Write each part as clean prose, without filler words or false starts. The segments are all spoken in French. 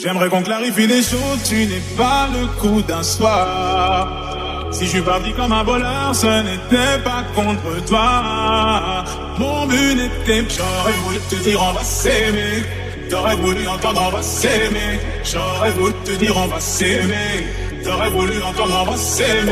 J'aimerais qu'on clarifie les choses, tu n'es pas le coup d'un soir. Si je suis parti comme un voleur, ce n'était pas contre toi. Mon but n'était, j'aurais voulu te dire on va s'aimer. T'aurais voulu entendre on va s'aimer. J'aurais voulu te dire on va s'aimer. T'aurais voulu entendre on va s'aimer.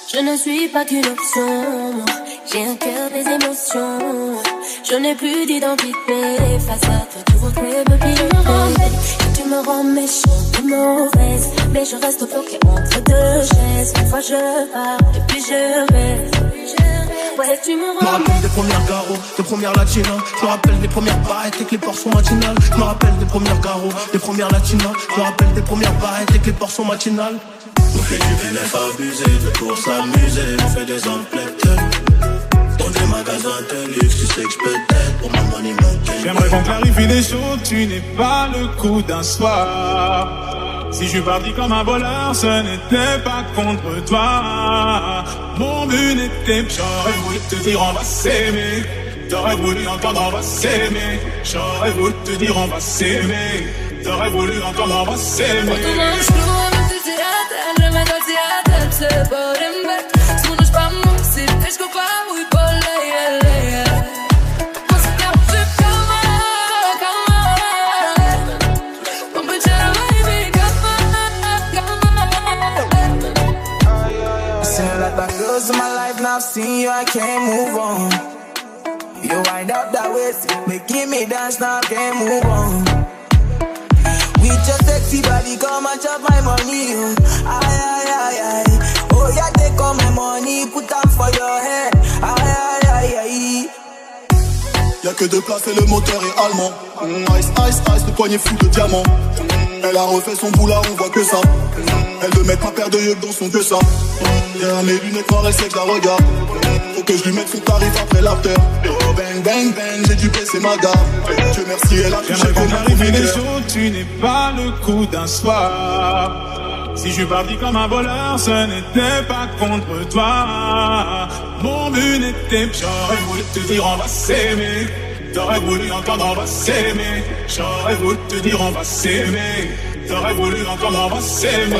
Je ne suis pas qu'une option, j'ai un cœur des émotions. Je n'ai plus d'identité, face à toi tout retrouver me pire. Tu me rends bête, tu me rends méchante, mauvaise. Mais je reste bloquée entre deux chaises. Une fois je pars, et puis je reste. Ouais, tu me Je me rappelle des premières garros, des premières latinas. Je me rappelle des premières barrettes avec les portions matinales. Je me rappelle des premières garros, des premières latinas. Je me rappelle des premières barrettes avec les portions matinales. On fait du bénéf abusé, de pour s'amuser, on fait des emplettes. Dans des magasins de luxe, tu sais que je peux t'aider pour ma money manquer. J'aimerais qu'on clarifie les choses, tu n'es pas le coup d'un soir. Si je suis parti comme un voleur, ce n'était pas contre toi. Mon but n'était, j'aurais voulu te dire on va s'aimer. T'aurais voulu entendre on va s'aimer. J'aurais voulu te dire on va s'aimer. T'aurais voulu entendre on va s'aimer. In my life now, I've seen you, I can't move on. You wind up that waist, making me dance now, I can't move on. With your sexy body, come and chop my money. Aye, aye, aye, aye. Oh yeah, take all my money, put them for your head. Aye, aye, aye, aye. Y'a que deux places et le moteur est allemand. Ice, ice, ice, le poignet fou de diamant. Elle a refait son boulard, on voit que ça. Elle veut mettre ma paire de yeux dans son que ça. Yeah, mes lunettes noires, elle sait que je la regarde. Faut que je lui mette son tarif après l'after. Oh, bang, bang, bang, j'ai dû baisser ma garde. Dieu merci, elle a touché. J'aimerais qu'on clarifie les choses, tu n'es pas le coup d'un soir. Si je suis parti comme un voleur, ce n'était pas contre toi. Mon but n'était, j'aurais voulu te dire on va s'aimer. T'aurais voulu entendre on va s'aimer. J'aurais voulu te dire on va s'aimer. T'aurais voulu entendre on va s'aimer.